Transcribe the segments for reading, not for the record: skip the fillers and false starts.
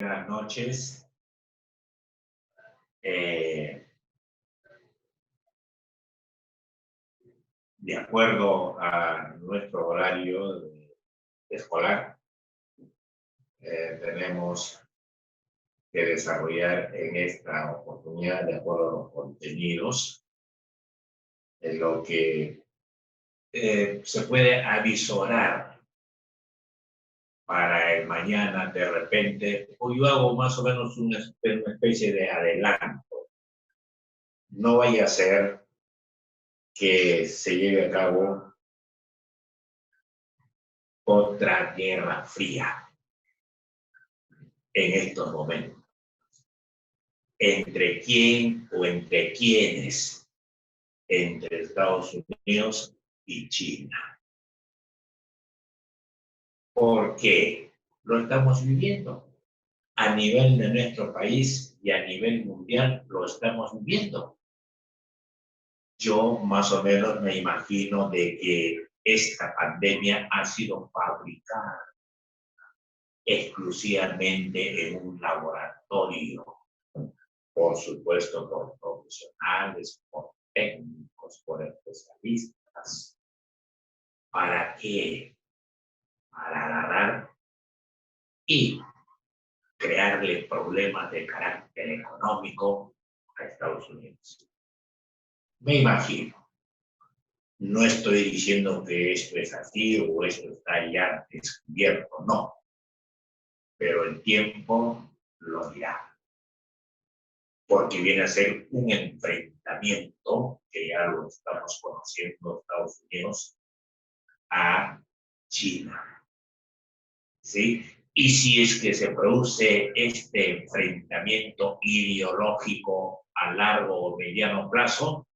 Buenas noches. De acuerdo a nuestro horario escolar, tenemos que desarrollar en esta oportunidad, de acuerdo a los contenidos, en lo que se puede avisorar para el mañana de repente, o yo hago más o menos una especie de adelanto. No vaya a ser que se lleve a cabo otra guerra fría en estos momentos. ¿Entre quién o entre quiénes? Entre Estados Unidos y China. ¿Por qué? Lo estamos viviendo. A nivel de nuestro país y a nivel mundial lo estamos viviendo. Yo más o menos me imagino de que esta pandemia ha sido fabricada exclusivamente en un laboratorio, por supuesto por profesionales, por técnicos, por especialistas. ¿Para qué? Para agarrar y crearle problemas de carácter económico a Estados Unidos. Me imagino. No estoy diciendo que esto es así o esto está ya descubierto, no. Pero el tiempo lo dirá. Porque viene a ser un enfrentamiento, que ya lo estamos conociendo Estados Unidos, a China. ¿Sí? Y si es que se produce este enfrentamiento ideológico a largo o mediano plazo,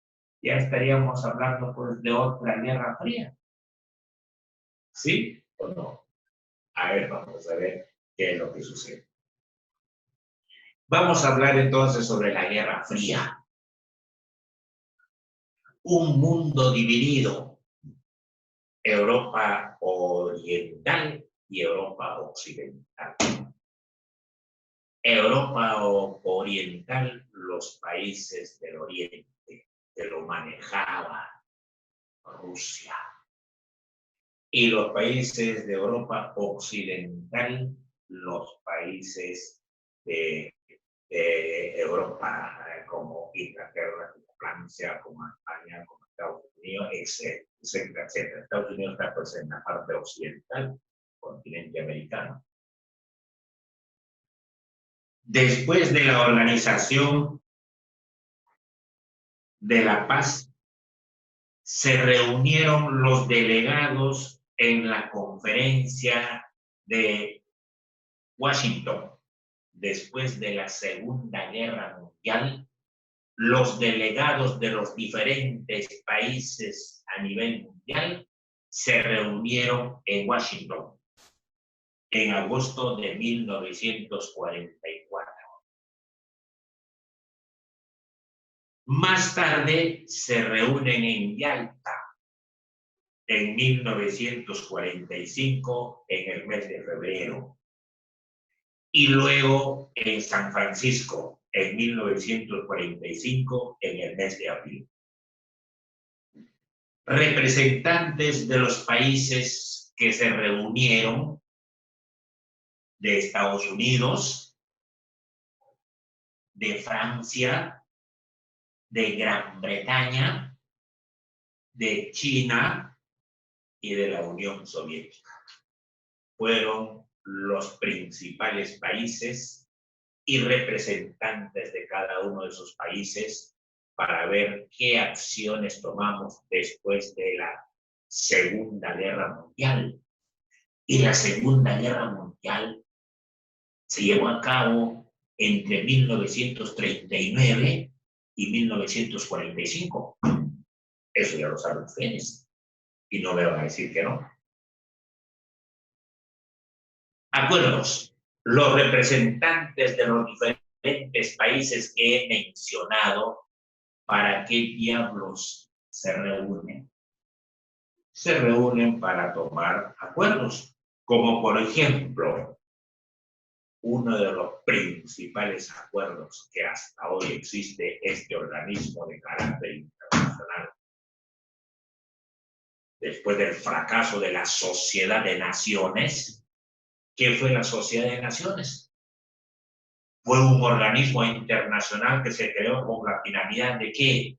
ya estaríamos hablando pues de otra guerra fría. ¿Sí o no? A ver, vamos a ver qué es lo que sucede. Vamos a hablar entonces sobre la Guerra Fría. Un mundo dividido, Europa Oriental y Europa Occidental. Europa Oriental, los países del Oriente, que lo manejaba Rusia. Y los países de Europa Occidental, los países de Europa, como Inglaterra, como Francia, como España, como Estados Unidos, etcétera, etcétera. Estados Unidos está pues en la parte occidental, continente americano. Después de la Organización de la Paz, se reunieron los delegados en la conferencia de Washington. Después de la Segunda Guerra Mundial, los delegados de los diferentes países a nivel mundial se reunieron en Washington en agosto de 1944. Más tarde se reúnen en Yalta en 1945, en el mes de febrero. Y luego en San Francisco, en 1945, en el mes de abril. Representantes de los países que se reunieron, de Estados Unidos, de Francia, de Gran Bretaña, de China y de la Unión Soviética. Fueron los principales países y representantes de cada uno de esos países para ver qué acciones tomamos después de la Segunda Guerra Mundial. Y la Segunda Guerra Mundial se llevó a cabo entre 1939 y 1945. Eso ya lo saben ustedes. Y no me van a decir que no. Acuerdos. Los representantes de los diferentes países que he mencionado, ¿para qué diablos se reúnen? Se reúnen para tomar acuerdos, como por ejemplo, uno de los principales acuerdos que hasta hoy existe este organismo de carácter internacional, después del fracaso de la Sociedad de Naciones. ¿Qué fue la Sociedad de Naciones? Fue un organismo internacional que se creó con la finalidad de ¿qué?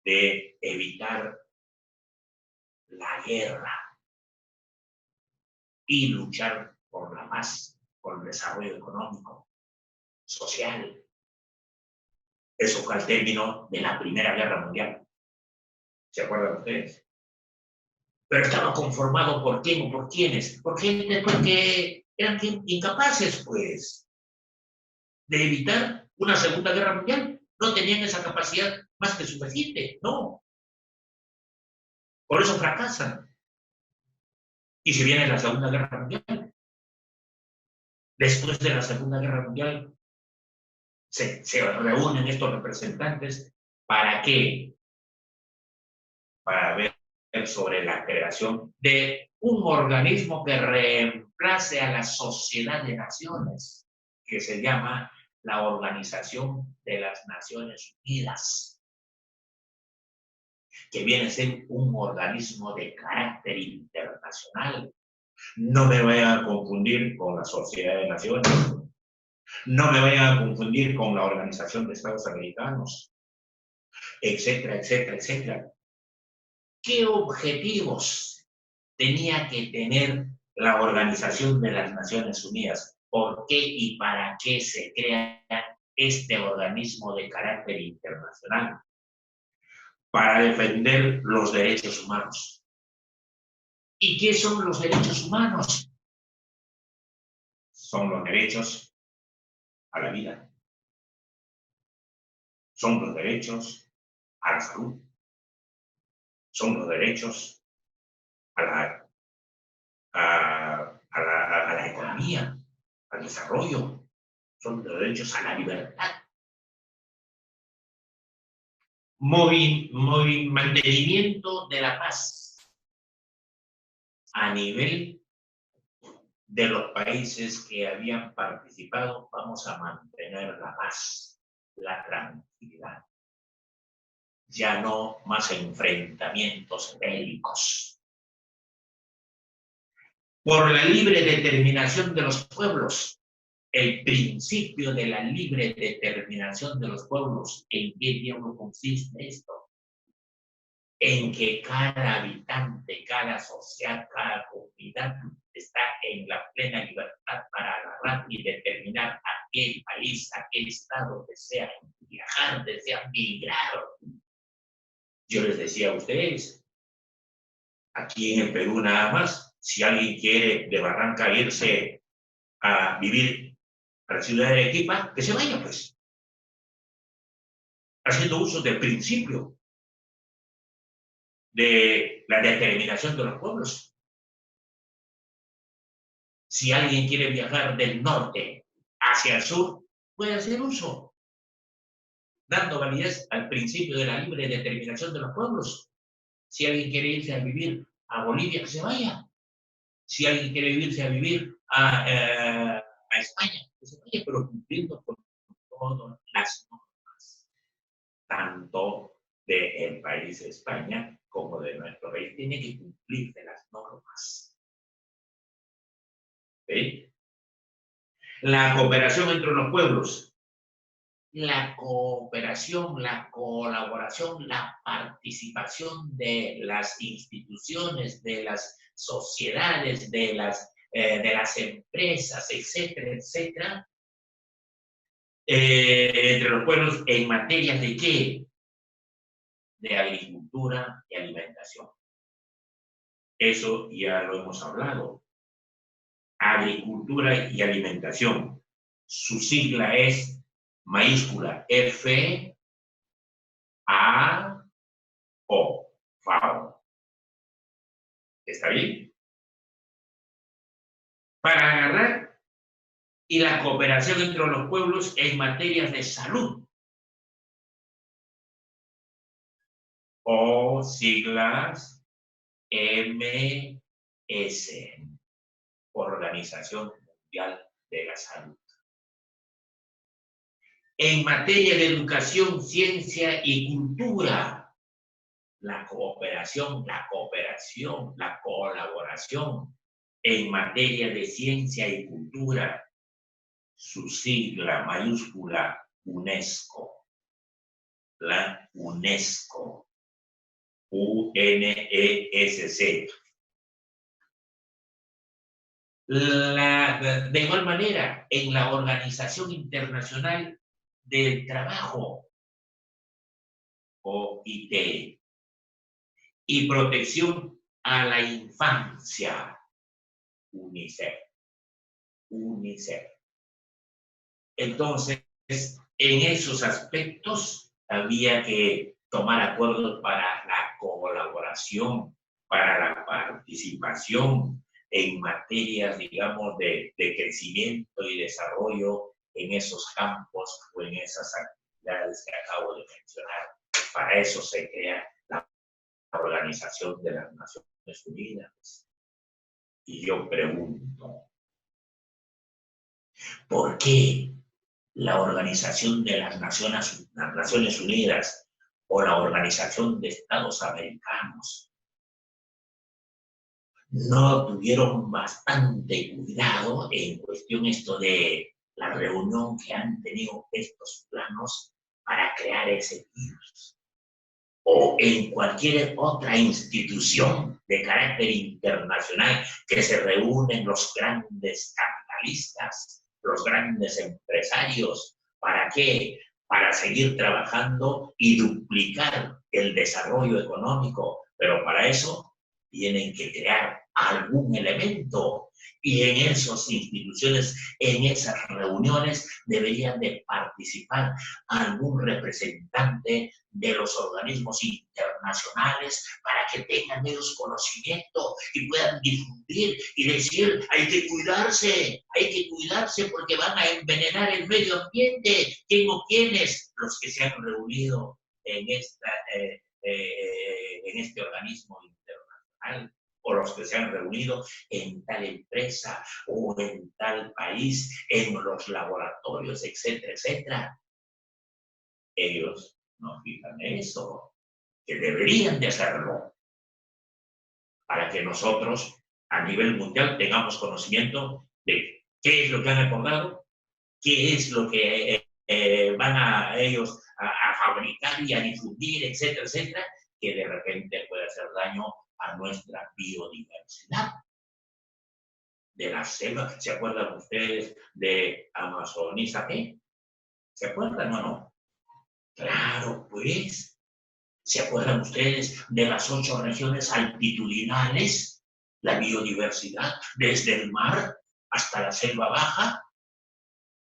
De evitar la guerra y luchar por la paz, por el desarrollo económico, social. Eso fue al término de la Primera Guerra Mundial. ¿Se acuerdan ustedes? Pero estaba conformado por quién o por quiénes. Por gente porque eran incapaces, pues, de evitar una Segunda Guerra Mundial. No tenían esa capacidad más que suficiente, no. Por eso fracasan. Y si viene la Segunda Guerra Mundial, después de la Segunda Guerra Mundial, se reúnen estos representantes. ¿Para qué? Para ver sobre la creación de un organismo que reemplace a la Sociedad de Naciones, que se llama la Organización de las Naciones Unidas, que viene a ser un organismo de carácter internacional. No me vayan a confundir con la Sociedad de Naciones, no me vayan a confundir con la Organización de Estados Americanos, etcétera, etcétera, etcétera. ¿Qué objetivos tenía que tener la Organización de las Naciones Unidas? ¿Por qué y para qué se crea este organismo de carácter internacional? Para defender los derechos humanos. ¿Y qué son los derechos humanos? Son los derechos a la vida. Son los derechos a la salud. Son los derechos a la economía, al desarrollo. Son los derechos a la libertad. Mantenimiento de la paz a nivel de los países que habían participado. Vamos a mantener la paz, la tranquilidad. Ya no más enfrentamientos bélicos. Por la libre determinación de los pueblos. El principio de la libre determinación de los pueblos. ¿En qué diablo consiste esto? En que cada habitante, cada sociedad, cada comunidad está en la plena libertad para agarrar y determinar a qué país, a qué estado desea viajar, desea migrar. Yo les decía a ustedes, aquí en el Perú nada más, si alguien quiere de Barranca irse a vivir a la ciudad de Arequipa, que se vaya pues, haciendo uso del principio de la determinación de los pueblos. Si alguien quiere viajar del norte hacia el sur, puede hacer uso, dando validez al principio de la libre determinación de los pueblos. Si alguien quiere irse a vivir a Bolivia, que se vaya. Si alguien quiere irse a vivir a España, que se vaya, pero cumpliendo con todas las normas, tanto del país de España como de nuestro país. Tiene que cumplirse las normas. ¿Sí? La cooperación entre los pueblos. La cooperación, la colaboración, la participación de las instituciones, de las sociedades, de las empresas, etcétera, etcétera, entre los pueblos en materia de ¿qué? De agricultura y alimentación. Eso ya lo hemos hablado. Agricultura y alimentación. Su sigla es mayúscula FAO, FAO. ¿Está bien? Para agarrar y la cooperación entre los pueblos en materias de salud. O siglas MS, Organización Mundial de la salud. En materia de educación, ciencia y cultura, la cooperación, la colaboración en materia de ciencia y cultura, su sigla mayúscula UNESCO, la UNESCO, UNESCO. De igual manera, en la Organización Internacional del Trabajo, OIT, y protección a la infancia, UNICEF. Entonces, en esos aspectos había que tomar acuerdos para la colaboración, para la participación en materias, digamos, de crecimiento y desarrollo en esos campos o en esas actividades que acabo de mencionar. Para eso se crea la Organización de las Naciones Unidas. Y yo pregunto, ¿por qué la Organización de las Naciones Unidas o la Organización de Estados Americanos no tuvieron bastante cuidado en cuestión esto de la reunión que han tenido estos planos para crear ese virus? O en cualquier otra institución de carácter internacional que se reúnen los grandes capitalistas, los grandes empresarios. ¿Para qué? Para seguir trabajando y duplicar el desarrollo económico. Pero para eso tienen que crear algún elemento, y en esas instituciones, en esas reuniones, deberían de participar algún representante de los organismos internacionales para que tengan ellos conocimiento y puedan difundir y decir, hay que cuidarse porque van a envenenar el medio ambiente. ¿Quién o quiénes? Los que se han reunido en este organismo internacional, o los que se han reunido en tal empresa o en tal país, en los laboratorios, etcétera, etcétera. Ellos no fijan eso, que deberían de hacerlo, para que nosotros a nivel mundial tengamos conocimiento de qué es lo que han acordado, qué es lo que van a ellos a fabricar y a difundir, etcétera, etcétera, que de repente puede hacer daño a nuestra biodiversidad. De la selva, ¿se acuerdan ustedes de Amazonizaje? ¿Se acuerdan o no? Claro, pues. ¿Se acuerdan ustedes de las 8 regiones altitudinales? La biodiversidad, desde el mar hasta la selva baja.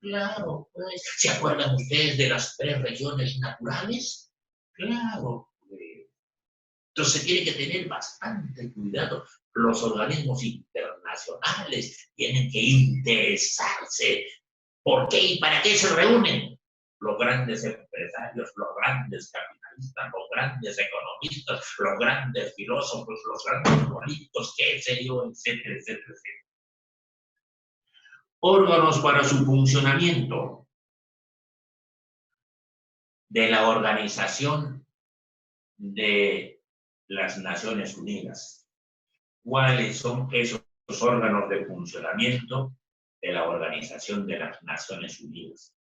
Claro, pues. ¿Se acuerdan ustedes de las 3 regiones naturales? Claro, pues. Entonces tiene que tener bastante cuidado. Los organismos internacionales tienen que interesarse. ¿Por qué y para qué se reúnen? Los grandes empresarios, los grandes capitalistas, los grandes economistas, los grandes filósofos, los grandes políticos, qué sé yo, etcétera, etcétera, etcétera. Órganos para su funcionamiento de la Organización de las Naciones Unidas. ¿Cuáles son esos órganos de funcionamiento de la Organización de las Naciones Unidas?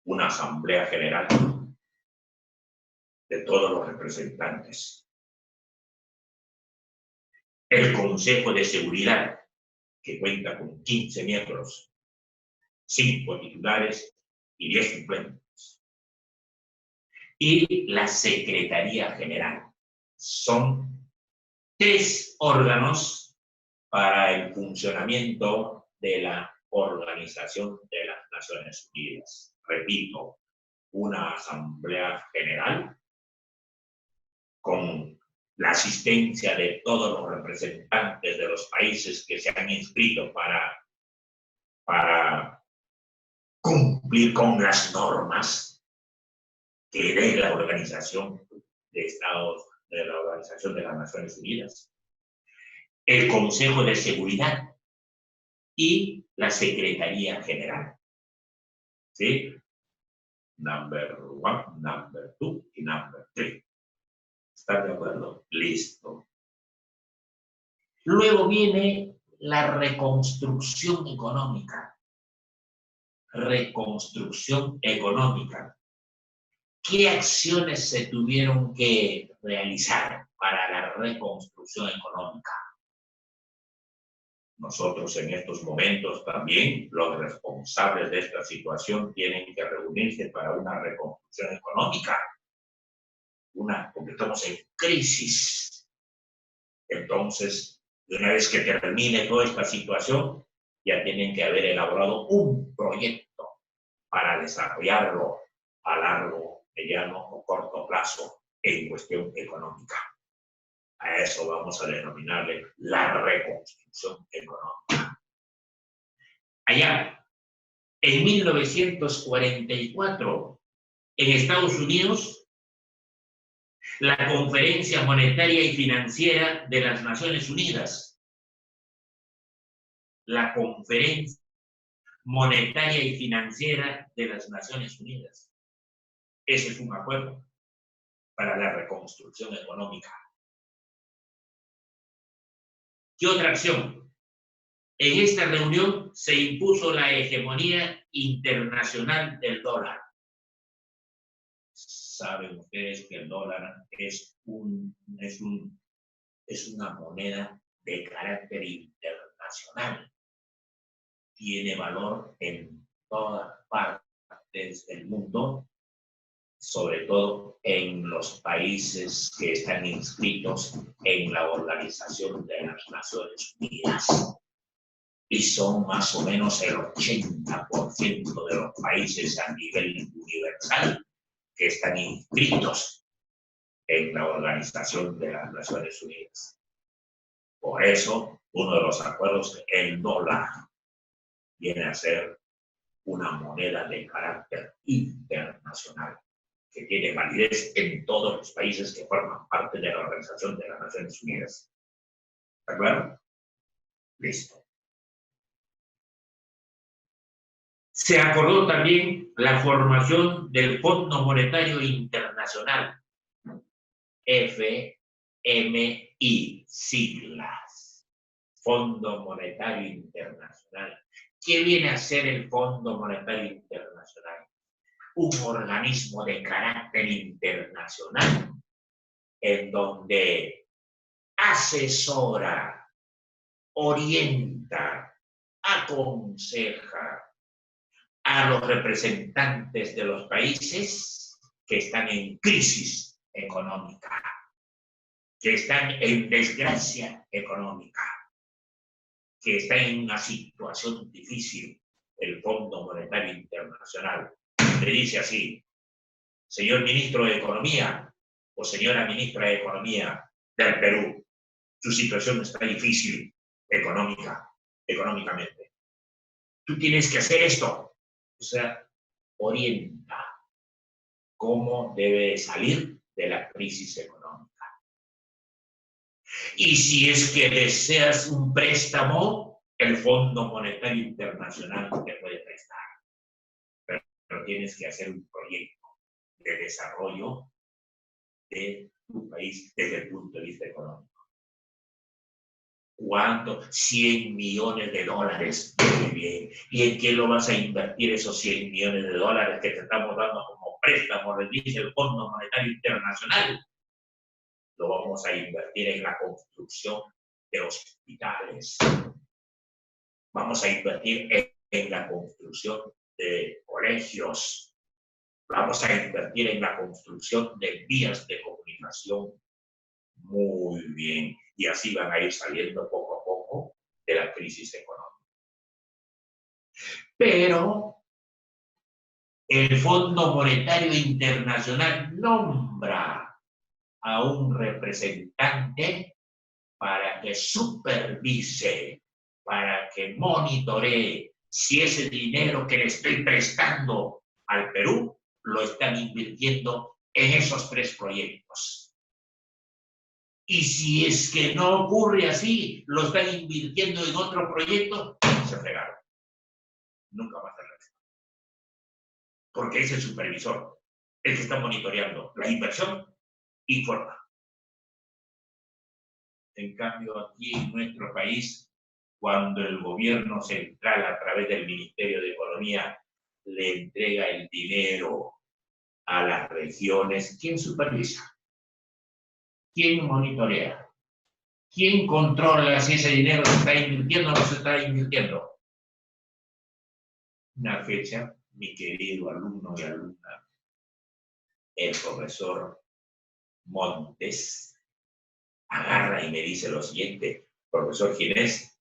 Una Asamblea General de todos los representantes. El Consejo de Seguridad, que cuenta con 15 miembros, 5 titulares y 10 suplentes. Y la Secretaría General. Son 3 órganos para el funcionamiento de la Organización de las Naciones Unidas. Repito, una Asamblea General con la asistencia de todos los representantes de los países que se han inscrito para cumplir con las normas que dé la Organización de Estados, de la Organización de las Naciones Unidas. El Consejo de Seguridad, y la Secretaría General. ¿Sí? Number 1, number 2 y number 3. ¿Están de acuerdo? Listo. Luego viene la reconstrucción económica. Reconstrucción económica. ¿Qué acciones se tuvieron que realizar para la reconstrucción económica? Nosotros en estos momentos también, los responsables de esta situación tienen que reunirse para una reconstrucción económica. Porque estamos en crisis. Entonces, una vez que termine toda esta situación, ya tienen que haber elaborado un proyecto para desarrollarlo a largo, mediano o corto plazo en cuestión económica. A eso vamos a denominarle la reconstrucción económica. Allá, en 1944, en Estados Unidos, la Conferencia Monetaria y Financiera de las Naciones Unidas, la Conferencia Monetaria y Financiera de las Naciones Unidas. Ese es un acuerdo para la reconstrucción económica. ¿Qué otra acción? En esta reunión se impuso la hegemonía internacional del dólar. Saben ustedes que el dólar es una moneda de carácter internacional. Tiene valor en todas partes del mundo, sobre todo en los países que están inscritos en la Organización de las Naciones Unidas. Y son más o menos el 80% de los países a nivel universal que están inscritos en la Organización de las Naciones Unidas. Por eso, uno de los acuerdos, el dólar, viene a ser una moneda de carácter internacional que tiene validez en todos los países que forman parte de la Organización de las Naciones Unidas. ¿De acuerdo? Listo. Se acordó también la formación del Fondo Monetario Internacional, FMI, siglas, Fondo Monetario Internacional. ¿Qué viene a ser el Fondo Monetario Internacional? Un organismo de carácter internacional en donde asesora, orienta, aconseja a los representantes de los países que están en crisis económica, que están en desgracia económica, que están en una situación difícil. El Fondo Monetario Internacional le dice así: señor ministro de Economía o señora ministra de Economía del Perú, su situación está difícil económicamente. Tú tienes que hacer esto. O sea, orienta cómo debe salir de la crisis económica. Y si es que deseas un préstamo, el Fondo Monetario Internacional te puede prestar. Pero tienes que hacer un proyecto de desarrollo de tu país desde el punto de vista económico. ¿Cuánto? 100 millones de dólares. Muy bien. ¿Y en qué lo vas a invertir esos 100 millones de dólares que te estamos dando como préstamo, le dice el Fondo Monetario Internacional? Lo vamos a invertir en la construcción de hospitales. Vamos a invertir en la construcción de colegios. Vamos a invertir en la construcción de vías de comunicación. Muy bien. Y así van a ir saliendo poco a poco de la crisis económica. Pero el Fondo Monetario Internacional nombra a un representante para que supervise, para que monitoree si ese dinero que le estoy prestando al Perú lo están invirtiendo en esos 3 proyectos. Y si es que no ocurre así, lo están invirtiendo en otro proyecto, y se fregaron. Nunca más el resto. Porque es el supervisor, el que está monitoreando la inversión y forma. En cambio, aquí en nuestro país, cuando el gobierno central, a través del Ministerio de Economía, le entrega el dinero a las regiones, ¿quién supervisa? ¿Quién monitorea? ¿Quién controla si ese dinero se está invirtiendo o no se está invirtiendo? Una fecha, mi querido alumno y alumna, el profesor Montes agarra y me dice lo siguiente: profesor Ginés,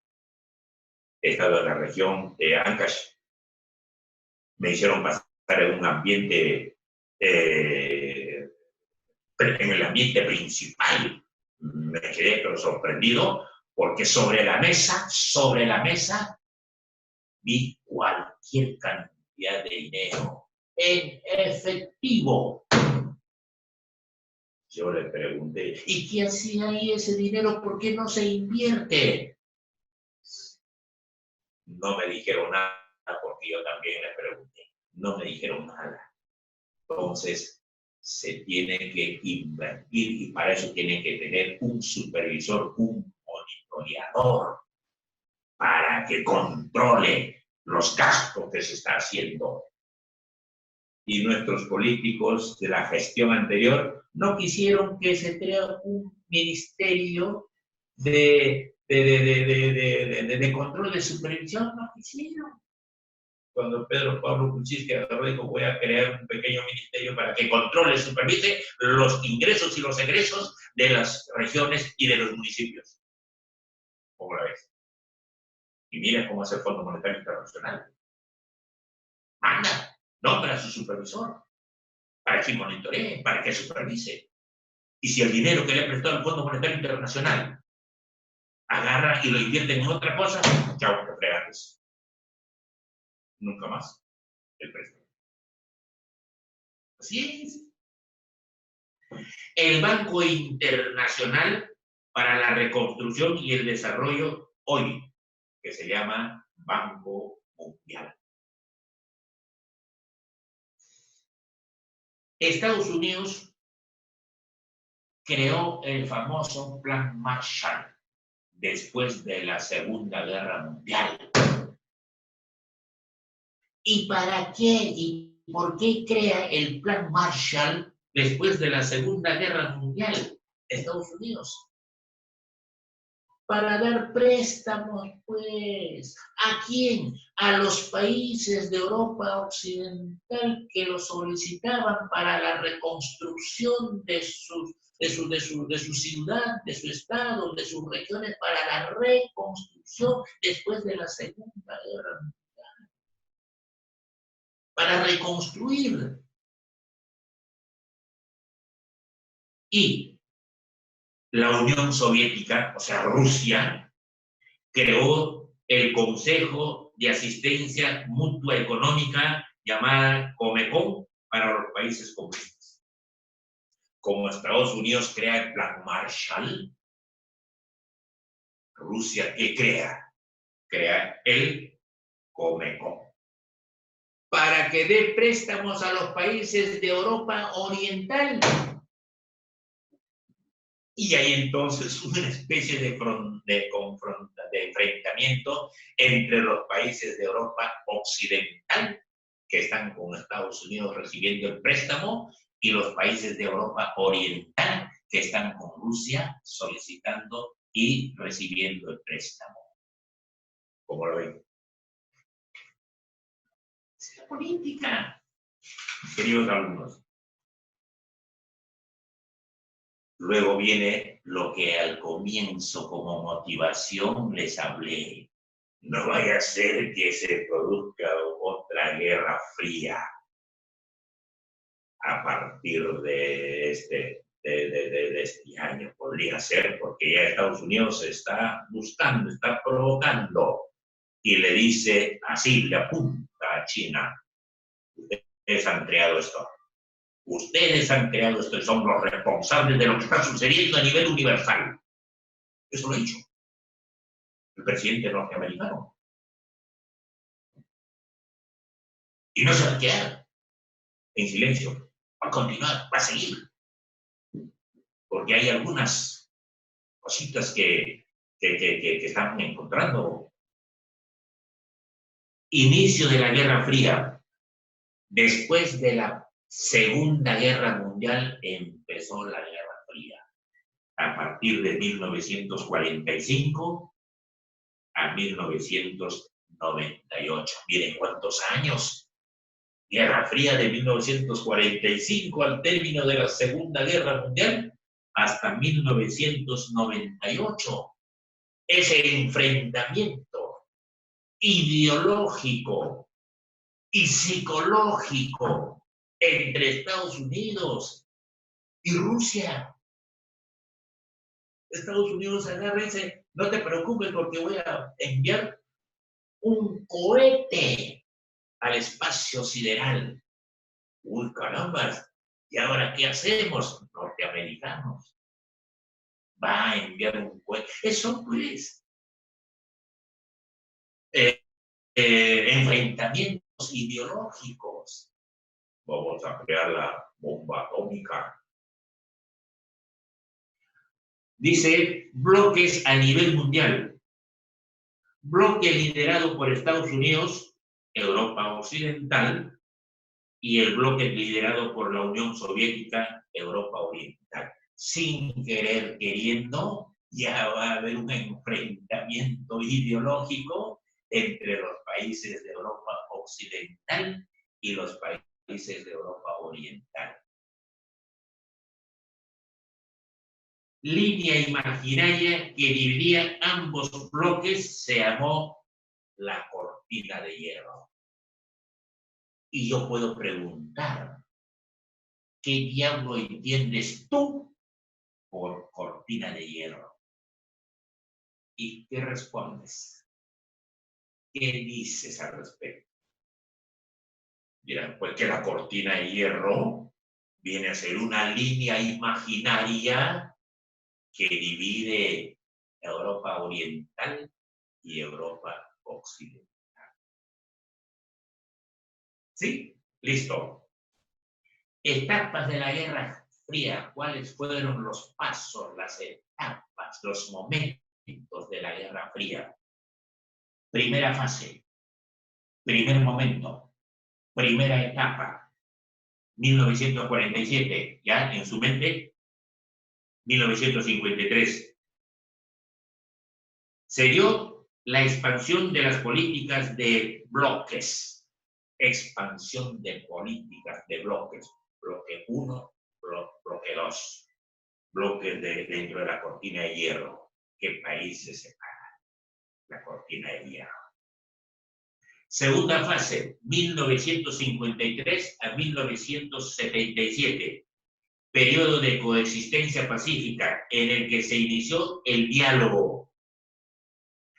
he estado en la región de Ancash, me hicieron pasar en un ambiente, en el ambiente principal. Me quedé pero sorprendido porque sobre la mesa, vi cualquier cantidad de dinero en efectivo. Yo le pregunté, ¿y qué hacía ahí ese dinero? ¿Por qué no se invierte? No me dijeron nada porque yo también les pregunté. No me dijeron nada. Entonces, se tiene que invertir y para eso tiene que tener un supervisor, un monitoreador, para que controle los gastos que se está haciendo. Y nuestros políticos de la gestión anterior no quisieron que se crea un ministerio de control de supervisión, no quisieron. Cuando Pedro Pablo Kuczynski agarró y dijo, voy a crear un pequeño ministerio para que controle y supervise los ingresos y los egresos de las regiones y de los municipios. ¿Cómo la ves? Y mira cómo hace el Fondo Monetario Internacional. Manda, nombra a su supervisor para que monitoree, para que supervise. Y si el dinero que le ha prestado el Fondo Monetario Internacional agarra y lo invierte en otra cosa, chao, te fregaste. Nunca más el préstamo. Así es. El Banco Internacional para la Reconstrucción y el Desarrollo hoy, que se llama Banco Mundial. Estados Unidos creó el famoso Plan Marshall después de la Segunda Guerra Mundial. ¿Y para qué y por qué crea el Plan Marshall después de la Segunda Guerra Mundial Estados Unidos? Para dar préstamos, pues. ¿A quién? A los países de Europa Occidental que lo solicitaban para la reconstrucción de su ciudad, de su estado, de sus regiones, para la reconstrucción después de la Segunda Guerra Mundial. Para reconstruir. Y la Unión Soviética, o sea, Rusia, creó el Consejo de Asistencia Mutua Económica llamada Comecon para los países comunistas. Como Estados Unidos crea el Plan Marshall, Rusia, ¿qué crea? Crea el Comecon para que dé préstamos a los países de Europa Oriental. Y hay entonces una especie de enfrentamiento entre los países de Europa Occidental, que están con Estados Unidos recibiendo el préstamo, y los países de Europa Oriental, que están con Rusia solicitando y recibiendo el préstamo. ¿Cómo lo ven? Es la política, queridos alumnos. Luego viene lo que al comienzo como motivación les hablé. No vaya a ser que se produzca otra guerra fría a partir de este año. Podría ser porque ya Estados Unidos está buscando, está provocando y le dice así, le apunta a China. Ustedes han creado esto. Ustedes han creado esto y son los responsables de lo que está sucediendo a nivel universal. Eso lo ha dicho el presidente norteamericano. Y no se va a quedar en silencio, va a continuar, va a seguir. Porque hay algunas cositas que están encontrando. Inicio de la Guerra Fría. Después de la Segunda Guerra Mundial empezó la Guerra Fría. A partir de 1945 a 1998. Miren cuántos años. Guerra Fría de 1945 al término de la Segunda Guerra Mundial hasta 1998. Ese enfrentamiento ideológico y psicológico entre Estados Unidos y Rusia. Estados Unidos agarra y dice, no te preocupes porque voy a enviar un cohete al espacio sideral. Uy, caramba, ¿y ahora qué hacemos? Norteamericanos. Va a enviar un cohete. Eso pues. Enfrentamientos ideológicos. Vamos a crear la bomba atómica. Dice, bloques a nivel mundial. Bloque liderado por Estados Unidos, Europa Occidental, y el bloque liderado por la Unión Soviética, Europa Oriental. Sin querer queriendo, ya va a haber un enfrentamiento ideológico entre los países de Europa Occidental y los países de Europa Oriental. Línea imaginaria que dividía ambos bloques se llamó la cortina de hierro. Y yo puedo preguntar, ¿qué diablo entiendes tú por cortina de hierro? ¿Y qué respondes? ¿Qué dices al respecto? Dirán, pues que la cortina de hierro viene a ser una línea imaginaria que divide Europa Oriental y Europa Occidental. ¿Sí? Listo. Etapas de la Guerra Fría. ¿Cuáles fueron los pasos, las etapas, los momentos de la Guerra Fría? Primera fase, primer momento, primera etapa, 1947, ya en su mente, 1953. Se dio la expansión de las políticas de bloques, expansión de políticas de bloques, bloque 1, bloque 2, bloques dentro de la cortina de hierro. ¿Qué países separan? La cortina de hierro. Segunda fase, 1953 a 1977, periodo de coexistencia pacífica en el que se inició el diálogo.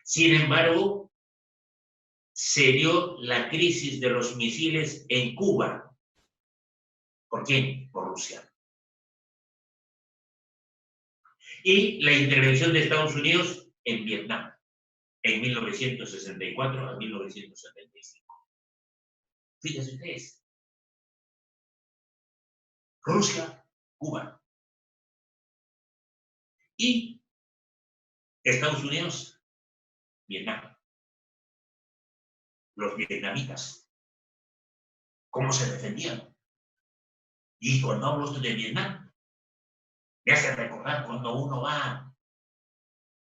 Sin embargo, se dio la crisis de los misiles en Cuba. ¿Por quién? Por Rusia. Y la intervención de Estados Unidos en Vietnam, en 1964 a 1975. Fíjense ustedes. Rusia, Cuba. Y Estados Unidos, Vietnam. Los vietnamitas. ¿Cómo se defendían? Y cuando hablo de Vietnam, me hace recordar cuando uno va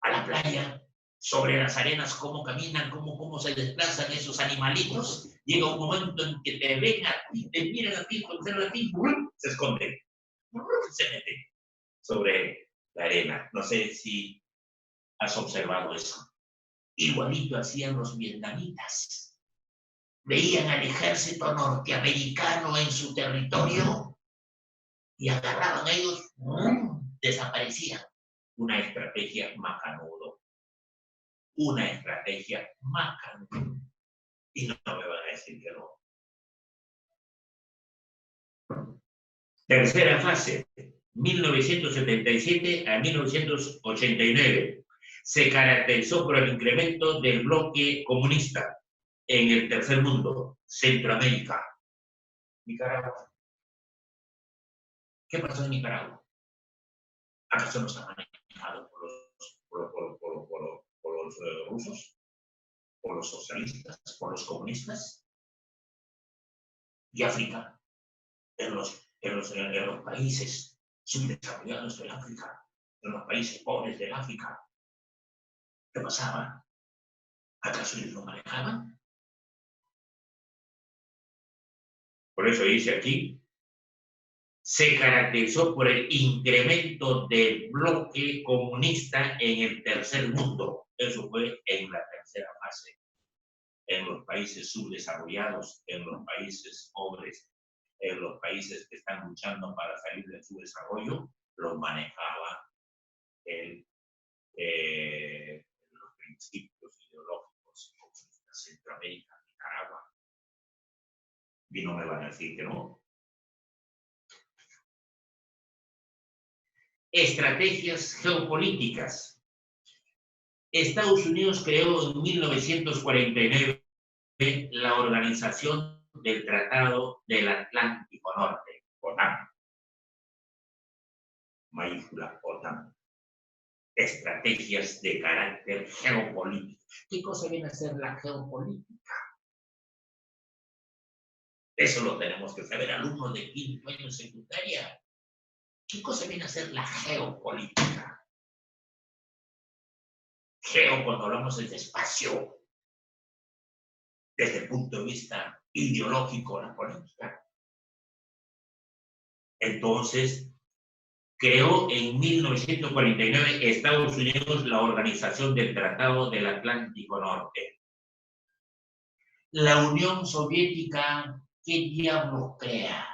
a la playa, sobre las arenas, cómo caminan, cómo se desplazan esos animalitos. Llega un momento en que te ven a ti, te miran a ti, observan a ti, se esconden, se meten sobre la arena. No sé si has observado eso. Igualito hacían los vietnamitas. Veían al ejército norteamericano en su territorio y agarraban a ellos, desaparecían. Una estrategia macanudo. Una estrategia macanudo. Y no me van a decir que no. Tercera fase, 1977 a 1989. Se caracterizó por el incremento del bloque comunista en el tercer mundo, Centroamérica, Nicaragua. ¿Qué pasó en Nicaragua? ¿Acaso no está manejado por los rusos? ¿Por los socialistas? ¿Por los comunistas? ¿Y África? En los países subdesarrollados del África, en los países pobres del África, ¿qué pasaba? ¿Acaso ellos lo manejaban? Por eso dice aquí, se caracterizó por el incremento del bloque comunista en el tercer mundo. Eso fue en la tercera fase, en los países subdesarrollados, en los países pobres, en los países que están luchando para salir de su desarrollo, los manejaba los principios ideológicos de Centroamérica, Nicaragua. Y no me van a decir que no. Estrategias geopolíticas. Estados Unidos creó en 1949 la Organización del Tratado del Atlántico Norte, OTAN. Mayúscula OTAN. Estrategias de carácter geopolítico. ¿Qué cosa viene a ser la geopolítica? Eso lo tenemos que saber, alumnos de quinto año de secundaria. ¿Qué cosa viene a ser la geopolítica? Geo, cuando hablamos de espacio, desde el punto de vista ideológico, la política. Entonces, creó en 1949 Estados Unidos la Organización del Tratado del Atlántico Norte. La Unión Soviética, ¿qué diablos crea?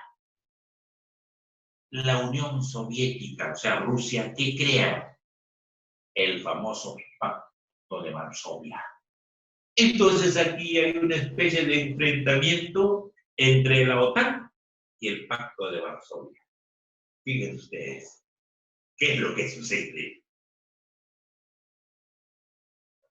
La Unión Soviética, o sea, Rusia, ¿qué crea? El famoso Pacto de Varsovia. Entonces aquí hay una especie de enfrentamiento entre la OTAN y el Pacto de Varsovia. Fíjense ustedes, ¿qué es lo que sucede?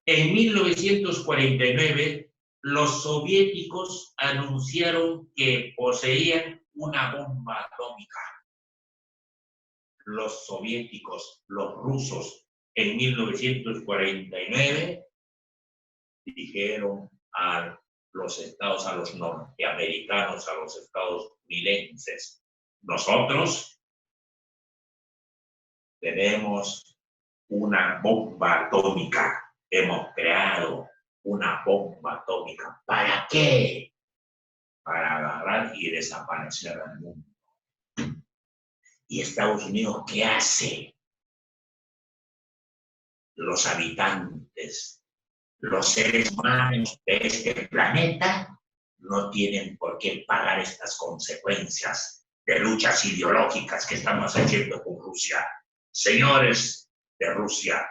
En 1949, los soviéticos anunciaron que poseían una bomba atómica. Los soviéticos, los rusos, en 1949 dijeron a los estados, a los norteamericanos, a los estadounidenses, nosotros tenemos una bomba atómica, hemos creado una bomba atómica. ¿Para qué? Para agarrar y desaparecer al mundo. ¿Y Estados Unidos qué hace? Los habitantes, los seres humanos de este planeta no tienen por qué pagar estas consecuencias de luchas ideológicas que estamos haciendo con Rusia. Señores de Rusia,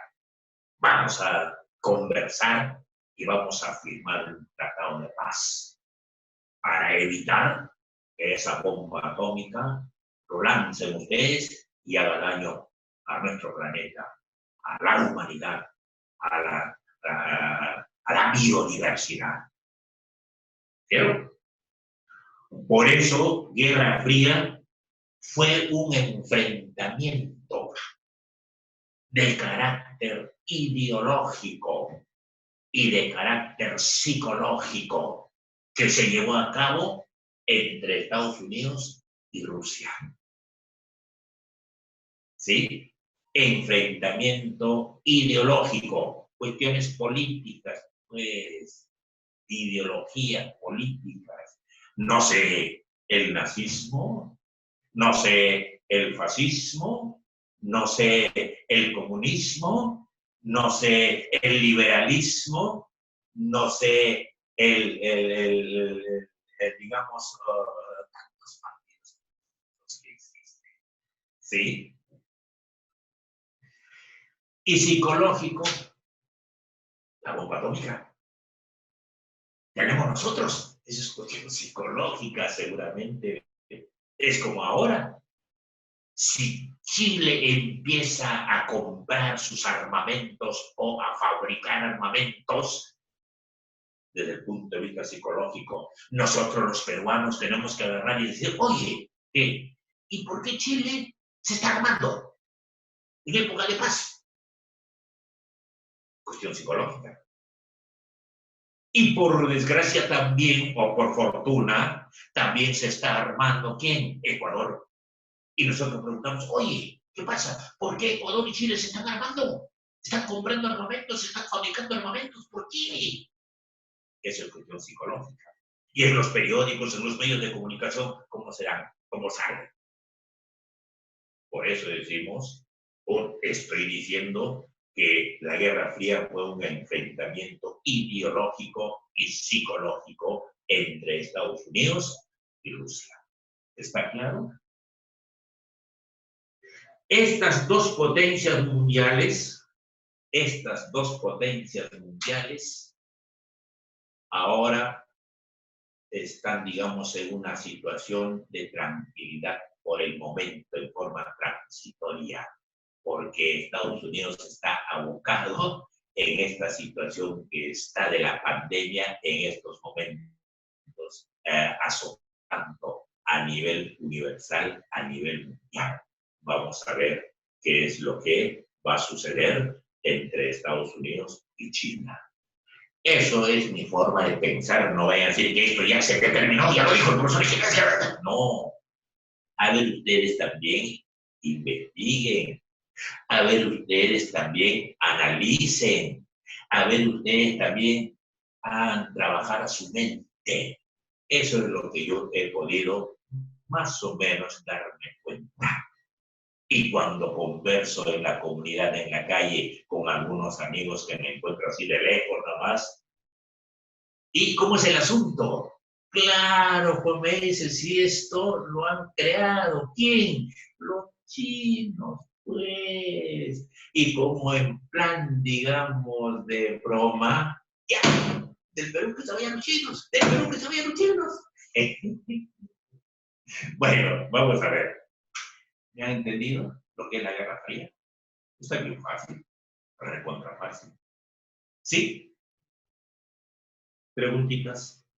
vamos a conversar y vamos a firmar un tratado de paz para evitar que esa bomba atómica lo lancen ustedes y haga daño a nuestro planeta, a la humanidad, a la biodiversidad. ¿Vieron? Por eso, Guerra Fría fue un enfrentamiento de carácter ideológico y de carácter psicológico que se llevó a cabo entre Estados Unidos y Rusia. ¿Sí? Enfrentamiento ideológico, cuestiones políticas, pues, ideologías políticas. No sé el nazismo, no sé el fascismo, no sé el comunismo, no sé el liberalismo, no sé digamos, tantos partidos que existen. ¿Sí? Y psicológico, la bomba atómica. Tenemos nosotros. Esa es cuestión psicológica, seguramente. Es como ahora. Si Chile empieza a comprar sus armamentos o a fabricar armamentos, desde el punto de vista psicológico, nosotros los peruanos tenemos que agarrar y decir, oye, ¿y por qué Chile se está armando en época de paz? Cuestión psicológica. Y por desgracia también, o por fortuna, también se está armando, ¿quién? Ecuador. Y nosotros preguntamos, oye, ¿qué pasa? ¿Por qué Ecuador y Chile se están armando? ¿Están comprando armamentos? ¿Están fabricando armamentos? ¿Por qué? Eso es cuestión psicológica. Y en los periódicos, en los medios de comunicación, ¿cómo serán? ¿Cómo salen? Por eso decimos, o estoy diciendo que la Guerra Fría fue un enfrentamiento ideológico y psicológico entre Estados Unidos y Rusia. ¿Está claro? Estas dos potencias mundiales, ahora están, digamos, en una situación de tranquilidad por el momento, en forma transitoria, porque Estados Unidos está abocado en esta situación que está de la pandemia en estos momentos, azotando a nivel universal, a nivel mundial. Vamos a ver qué es lo que va a suceder entre Estados Unidos y China. Eso es mi forma de pensar. No vayan a decir que esto ya se determinó, ya lo dijo el profesor Ignacio. No. A ver, ustedes también investiguen. A ver, ustedes también analicen. A ver, ustedes también hagan trabajar a su mente. Eso es lo que yo he podido más o menos darme cuenta. Y cuando converso en la comunidad, en la calle, con algunos amigos que me encuentro así de lejos nomás, ¿y cómo es el asunto? Claro, Juan me dice, si esto lo han creado, ¿quién? Los chinos, pues. Y como en plan, digamos, de broma, ya, del Perú que se vayan los chinos, del Perú que se vayan los chinos. Bueno, vamos a ver. ¿Me han entendido lo que es la Guerra Fría? Está bien fácil, recontra fácil. ¿Sí? Preguntitas.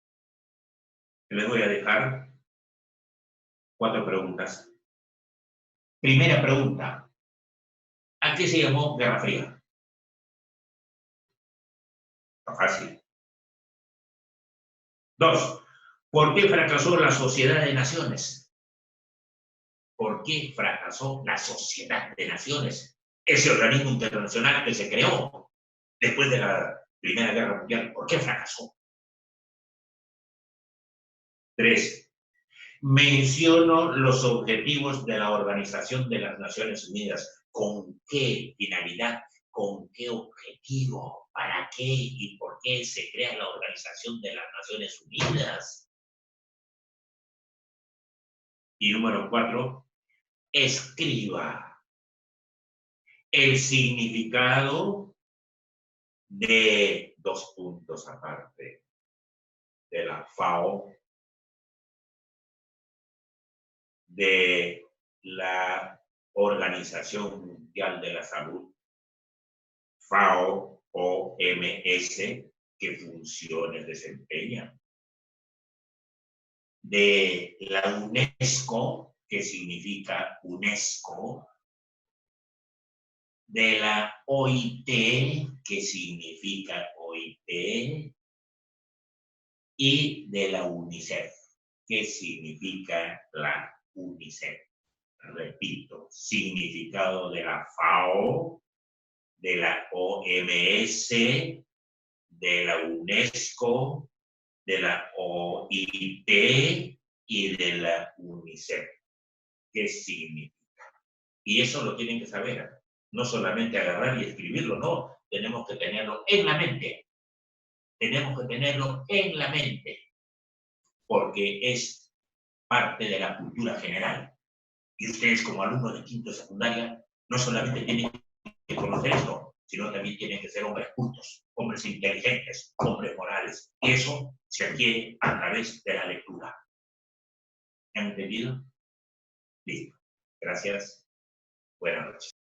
Les voy a dejar 4 preguntas. Primera pregunta. ¿A qué se llamó Guerra Fría? Está fácil. 2. ¿Por qué fracasó la Sociedad de Naciones? ¿Por qué fracasó la Sociedad de Naciones? Ese organismo internacional que se creó después de la Primera Guerra Mundial. ¿Por qué fracasó? 3. Menciono los objetivos de la Organización de las Naciones Unidas. ¿Con qué finalidad? ¿Con qué objetivo? ¿Para qué y por qué se crea la Organización de las Naciones Unidas? Y número 4, escriba el significado de 2 puntos aparte de la FAO, de la Organización Mundial de la Salud, FAO, OMS, qué funciones desempeña, de la UNESCO, que significa UNESCO, de la OIT, que significa OIT, y de la UNICEF, que significa la UNICEF. Repito, significado de la FAO, de la OMS, de la UNESCO, de la OIT y de la UNICEF. ¿Qué significa? Y eso lo tienen que saber. No solamente agarrar y escribirlo, no. Tenemos que tenerlo en la mente. Tenemos que tenerlo en la mente. Porque es parte de la cultura general. Y ustedes como alumnos de quinto de secundaria no solamente tienen que conocer esto, sino también tienen que ser hombres cultos, hombres inteligentes, hombres morales. Y eso se adquiere a través de la lectura. ¿Me han entendido? Listo. Gracias. Buenas noches.